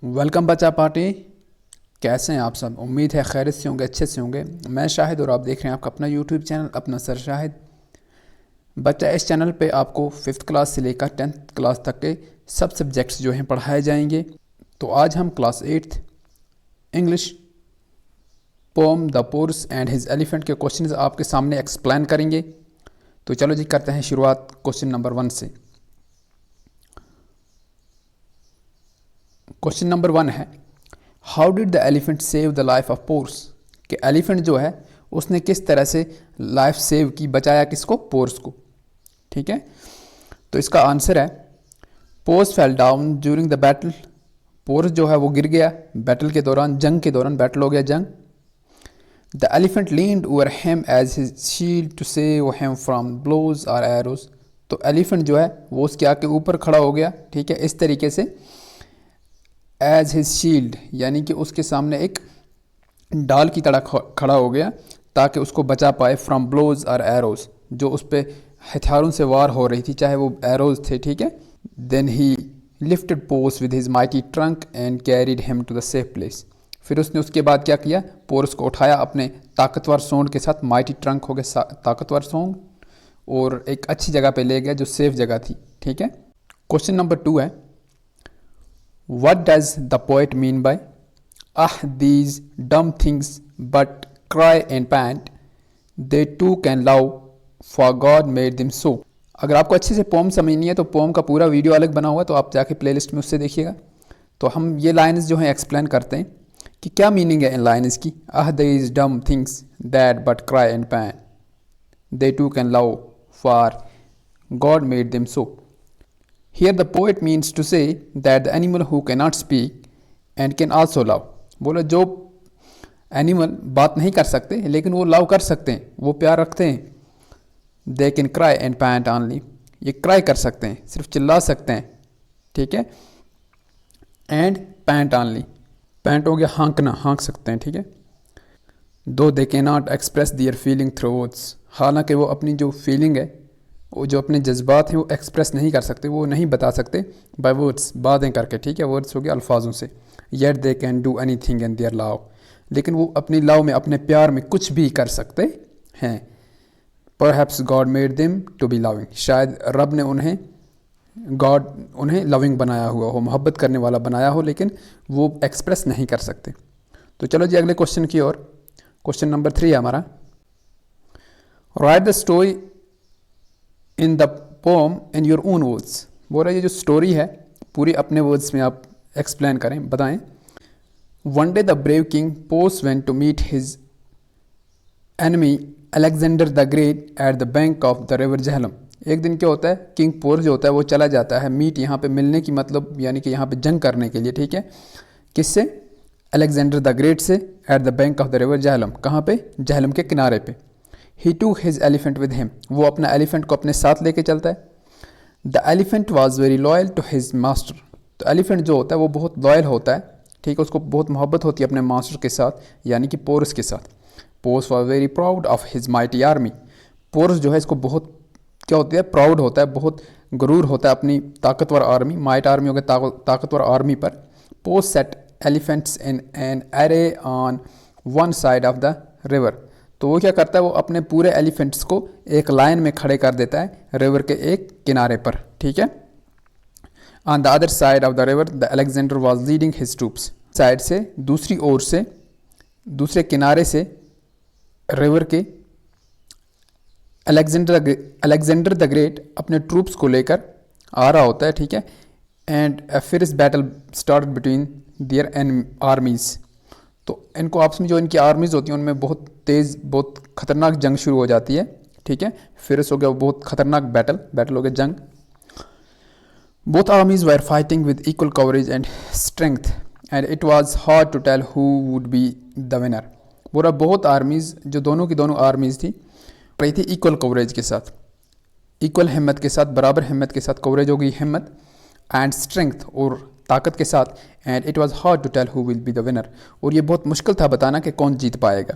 Welcome बच्चा party. कैसे हैं आप सब? उम्मीद है खैरियत से होंगे, अच्छे से होंगे। मैं शाहिद और आप देख रहे हैं आपका अपना यूट्यूब चैनल अपना सर शाहिद। बच्चा, इस चैनल पे आपको 5th क्लास से लेकर 10th क्लास तक के सब सब्जेक्ट्स जो हैं पढ़ाए जाएंगे। तो आज हम class 8th English poem the Porus and his elephant के क्वेश्चंस आपके सामने एक्सप्लेन करेंगे। तो चलो जी, करते हैं शुरुआत क्वेश्चन नंबर 1 से। क्वेश्चन नंबर 1 है, how did the elephant save the life of pores? कि एलिफेंट जो है उसने किस तरह से लाइफ सेव की, बचाया किसको? पोर्स को। ठीक है, तो इसका आंसर है pores fell down during the battle. Pores जो है वो गिर गया बैटल के दौरान, जंग के दौरान, बैटल हो गया जंग। The elephant leaned over him as his shield to save him from blows और एरोज। तो एलिफेंट जो है वो उसके आगे ऊपर खड़ा हो गया, ठीक है, इस तरीके से, एज हिज शील्ड, यानी कि उसके सामने एक डाल की तरह खड़ा हो गया ताकि उसको बचा पाए फ्रॉम ब्लोज और एरोज, जो उस पर हथियारों से वार हो रही थी, चाहे वो एरोज थे। ठीक है, then he lifted Porus with his mighty trunk and carried him to the safe place. फिर उसने उसके बाद क्या किया? पोर्स को उठाया अपने ताकतवर सोंड के साथ। माइटी ट्रंक हो गया ताकतवर सोंड, और एक अच्छी जगह पे ले गया जो सेफ जगह थी। ठीक है, क्वेश्चन नंबर 2 है, What does the poet mean by these dumb things but cry and pant, they too can love for God made them so? अगर आपको अच्छे से पोम समझनी है तो पोम का पूरा वीडियो अलग बना हुआ है, तो आप जाके प्लेलिस्ट में उससे देखिएगा। तो हम ये लाइन्स जो हैं एक्सप्लेन करते हैं कि क्या मीनिंग है इन लाइन्स की। these dumb things that but cry and pant, they too can love for God made them so. Here the poet means to say that the animal who cannot speak and can also love. बोलो जो animal बात नहीं कर सकते लेकिन वो love कर सकते हैं, वो प्यार रखते हैं। They can cry and pant only. ये क्राई कर सकते हैं, सिर्फ चिल्ला सकते हैं। ठीक है, and pant only. पैंट हो गया हाँकना, हाँक सकते हैं। ठीक है, though they cannot express their feeling through words. हालांकि वो अपनी जो फीलिंग है, वो जो अपने जज्बात हैं वो एक्सप्रेस नहीं कर सकते, वो नहीं बता सकते बाय वर्ड्स, बातें करके। ठीक है, वर्ड्स हो गया अल्फाजों से। Yet they can do any thing in their love, लेकिन वो अपनी लव में, अपने प्यार में कुछ भी कर सकते हैं। Perhaps god made them to be loving, शायद रब ने उन्हें, गॉड उन्हें लविंग बनाया हुआ हो, मोहब्बत करने वाला बनाया हो, लेकिन वो एक्सप्रेस नहीं कर सकते। तो चलो जी अगले क्वेश्चन की ओर। क्वेश्चन नंबर 3 है हमारा, right the story in the pome in your own words. बोल रहा है ये जो स्टोरी है पूरी अपने वर्ड्स में आप एक्सप्लेन करें, बताएं। One day the brave king Porus went to meet his enemy Alexander the great at the bank of the river Jhelum. एक दिन क्या होता है, किंग पोर्स जो होता है वो चला जाता है मीट, यहाँ पे मिलने की मतलब यानी कि यहाँ पे जंग करने के लिए। ठीक है, किससे? अलेक्जेंडर द ग्रेट से, eight the bank of the river Jhelum. कहाँ पे? झेलम के किनारे पे। He took his elephant with him. वो अपना एलिफेंट को अपने साथ लेके चलता है। The elephant was very loyal to his master. तो एलिफेंट जो होता है वो बहुत लॉयल होता है। ठीक है, उसको बहुत मोहब्बत होती है अपने मास्टर के साथ, यानी कि पोर्स के साथ। Pores was very proud of his mighty army. Pores जो है इसको बहुत क्या होती है, प्राउड होता है, बहुत गरूर होता है अपनी ताकतवर आर्मी। माइट आर्मी हो गया ताकतवर आर्मी पर। Pores set elephants in an array on one side of the river. तो वो क्या करता है, वो अपने पूरे एलिफेंट्स को एक लाइन में खड़े कर देता है रिवर के एक किनारे पर। ठीक है, on the other side of the river the Alexander was leading his troops. Side से, दूसरी ओर से, दूसरे किनारे से रिवर के अलेक्जेंडर द ग्रेट अपने ट्रूप्स को लेकर आ रहा होता है। ठीक है, एंड फिर इस बैटल स्टार्ट बिटवीन देयर आर्मीज। तो इनको आपस में जो इनकी आर्मीज़ होती हैं उनमें बहुत तेज़, बहुत ख़तरनाक जंग शुरू हो जाती है। ठीक है, फिर हो गया बहुत ख़तरनाक बैटल हो गया जंग। Both armies were fighting with equal coverage and strength and it was hard to tell who would be the winner. पूरा बहुत आर्मीज़, जो दोनों की दोनों आर्मीज़ थी, रही थी इक्वल कवरेज के साथ, इक्वल हिम्मत के साथ, बराबर हिम्मत के साथ। कवरेज हो गई हिम्मत, एंड स्ट्रेंथ और ताकत के साथ। And it was hard to tell who will be the winner, और ये बहुत मुश्किल था बताना कि कौन जीत पाएगा।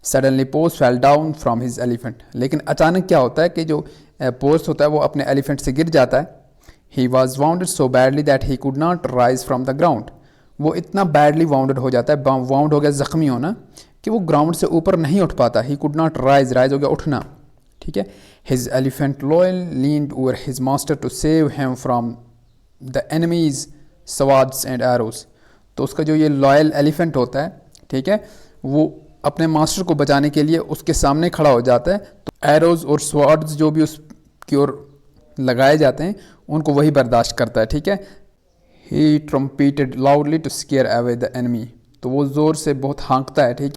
Suddenly pores fell down from his elephant. लेकिन अचानक क्या होता है कि जो पोर्स होता है वो अपने एलिफेंट से गिर जाता है। He was bounded so badly that he could not rise from the ground. वो इतना बैडली वाउंडेड हो जाता है, वाउंड हो गया, ज़ख्मी होना, कि वो ग्राउंड से ऊपर नहीं उठ पाता। He could not rise, rise हो गया उठना, ठीक है। His elephant loyal leaned over his master to save him from the enemies swords and arrows. तो उसका जो ये लॉयल एलिफेंट होता है, ठीक है, वो अपने मास्टर को बचाने के लिए उसके सामने खड़ा हो जाता है। तो एरोज और स्वाड्स जो भी उसकी ओर लगाए जाते हैं उनको वही बर्दाश्त करता है, ठीक है। He trumpeted loudly to scare away the enemy. तो वो ज़ोर से बहुत हाँकता है, ठीक,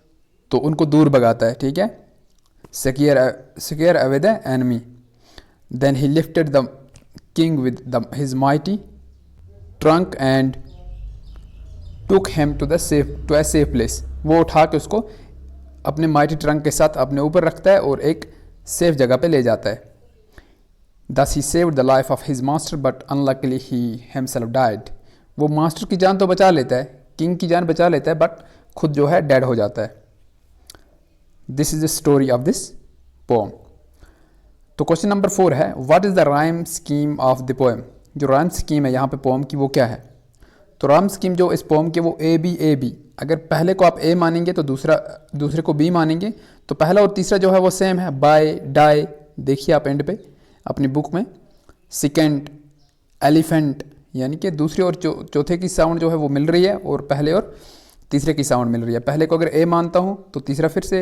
तो उनको दूर भगाता है, ठीक है। Scare away the enemy. Then he lifted the king with his mighty trunk and took him to a safe place. वो उठा के उसको अपने माइटी ट्रंक के साथ अपने ऊपर रखता है और एक सेफ जगह पे ले जाता है। Thus he saved the life of his master, but unluckily he himself died. वो मास्टर की जान तो बचा लेता है, किंग की जान बचा लेता है, बट खुद जो है डेड हो जाता है। This is the story of this pome. तो क्वेश्चन नंबर 4 है, what is the rhyme scheme of the poem. जो राइम स्कीम है यहाँ पे पोम की वो क्या है। तो राइम स्कीम जो इस पोम के वो ए बी, अगर पहले को आप ए मानेंगे तो दूसरे को बी मानेंगे, तो पहला और तीसरा जो है वो सेम है, बाय डाई, देखिए आप एंड पे अपनी बुक में। सेकेंड एलिफेंट, यानी कि दूसरे और चौथे की साउंड जो है वो मिल रही है और पहले और तीसरे की साउंड मिल रही है। पहले को अगर ए मानता हूँ तो तीसरा फिर से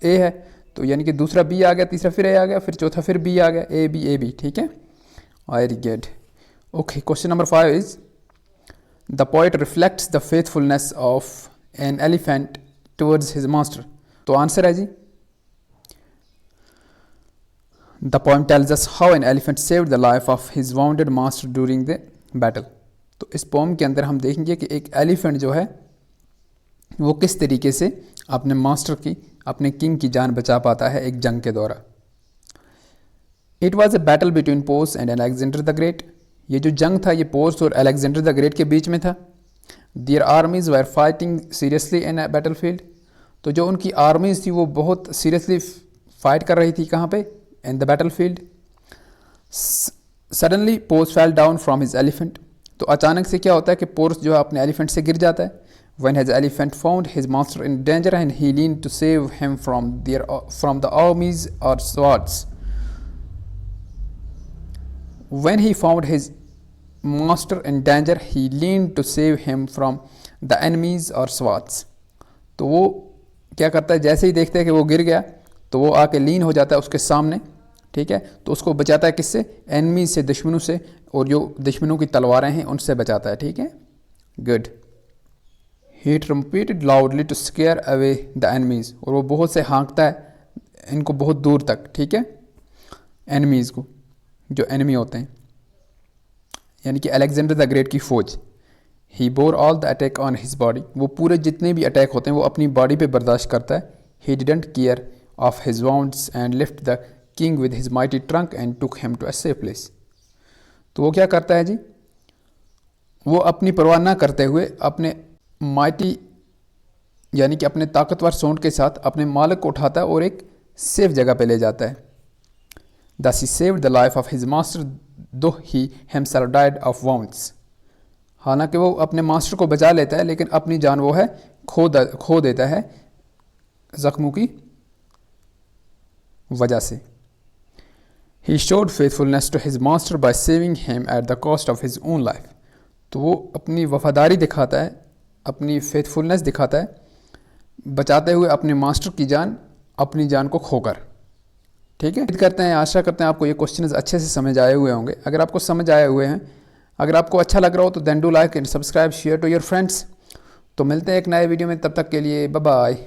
ए है, तो यानी कि दूसरा बी आ गया, तीसरा फिर ए आ गया, फिर चौथा फिर बी आ गया, ए बी, ठीक है। Very good. Okay, question number 5 is the poet reflects the faithfulness of an elephant towards his master. तो आंसर है जी, The poem tells us how an elephant saved the life of his wounded master during the battle. तो इस pome के अंदर हम देखेंगे कि एक एलिफेंट जो है वो किस तरीके से अपने मास्टर की, अपने किंग की जान बचा पाता है एक जंग के दौरान। It was a battle between pores and Alexander the great. ये जो जंग था ये पोर्स और अलेक्जेंडर द ग्रेट के बीच में था। There आर्मीज were fighting seriously in a battle field. तो जो उनकी आर्मीज थी वो बहुत सीरियसली फाइट कर रही थी, कहाँ पे, in the battlefield. Suddenly Porus fell down from his elephant. तो अचानक से क्या होता है कि पोर्स जो है अपने एलिफेंट से गिर जाता है। When his elephant found his master in danger and he leaned to save him from the armies or swords. When he found his master in danger, he leaned to save him from the enemies or swords. तो वो क्या करता है, जैसे ही देखता है कि वो गिर गया तो वो आके लीन हो जाता है उसके सामने, ठीक है। तो उसको बचाता है किससे, एनिमी से, दुश्मनों से, और जो दुश्मनों की तलवारें हैं उनसे बचाता है, ठीक है। Good. He trumpeted loudly to scare away the enemies. और वो बहुत से हाँकता है इनको बहुत दूर तक, ठीक है, एनिमीज़ को, जो एनिमी होते हैं, यानी कि अलेक्जेंडर द ग्रेट की फ़ौज। He bore all the attack on his body. वो पूरे जितने भी अटैक होते हैं वो अपनी बॉडी पे बर्दाश्त करता है। He didn't care of his wounds and left the king with his mighty trunk and took him to a safe place. तो वो क्या करता है जी, वो अपनी परवाह ना करते हुए अपने माइटी, यानी कि अपने ताकतवर सूंड के साथ अपने मालिक को उठाता है और एक सेफ जगह पे ले जाता है। Thus he saved the life of his master though he himself died of wounds. हालांकि वो अपने मास्टर को बचा लेता है लेकिन अपनी जान वो है खो देता है जख्मों की वजह से। He showed faithfulness to his master by saving him at the cost of his own life. तो वो अपनी वफादारी दिखाता है, अपनी फेथफुलनेस दिखाता है, बचाते हुए अपने मास्टर की जान, अपनी जान को खोकर, ठीक है। उम्मीद करते हैं, आशा करते हैं आपको ये क्वेश्चंस अच्छे से समझ आए हुए होंगे। अगर आपको समझ आए हुए हैं, अगर आपको अच्छा लग रहा हो तो then do like and subscribe, share to your friends. तो मिलते हैं एक नए वीडियो में, तब तक के लिए बाय बाय।